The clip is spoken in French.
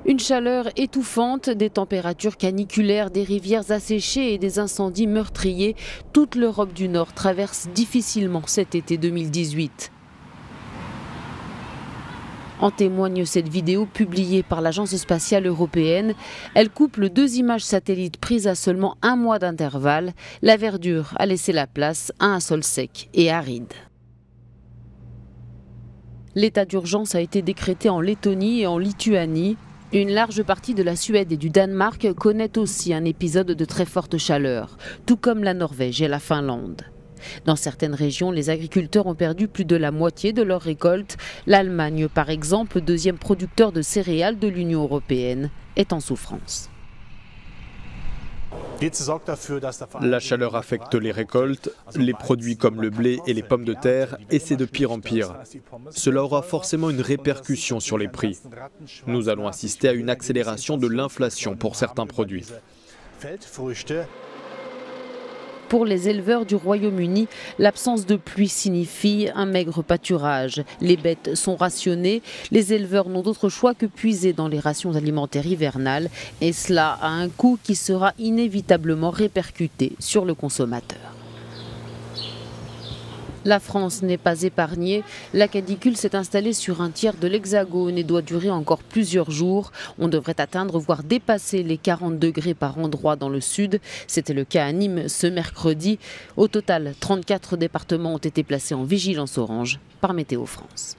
Une chaleur étouffante, des températures caniculaires, des rivières asséchées et des incendies meurtriers. Toute l'Europe du Nord traverse difficilement cet été 2018. En témoigne cette vidéo publiée par l'Agence spatiale européenne. Elle couple deux images satellites prises à seulement un mois d'intervalle. La verdure a laissé la place à un sol sec et aride. L'état d'urgence a été décrété en Lettonie et en Lituanie. Une large partie de la Suède et du Danemark connaît aussi un épisode de très forte chaleur, tout comme la Norvège et la Finlande. Dans certaines régions, les agriculteurs ont perdu plus de la moitié de leurs récoltes. L'Allemagne, par exemple, deuxième producteur de céréales de l'Union européenne, est en souffrance. La chaleur affecte les récoltes, les produits comme le blé et les pommes de terre, et c'est de pire en pire. Cela aura forcément une répercussion sur les prix. Nous allons assister à une accélération de l'inflation pour certains produits. Pour les éleveurs du Royaume-Uni, l'absence de pluie signifie un maigre pâturage. Les bêtes sont rationnées, les éleveurs n'ont d'autre choix que puiser dans les rations alimentaires hivernales, et cela a un coût qui sera inévitablement répercuté sur le consommateur. La France n'est pas épargnée. La canicule s'est installée sur un tiers de l'Hexagone et doit durer encore plusieurs jours. On devrait atteindre, voire dépasser les 40 degrés par endroit dans le sud. C'était le cas à Nîmes ce mercredi. Au total, 34 départements ont été placés en vigilance orange par Météo France.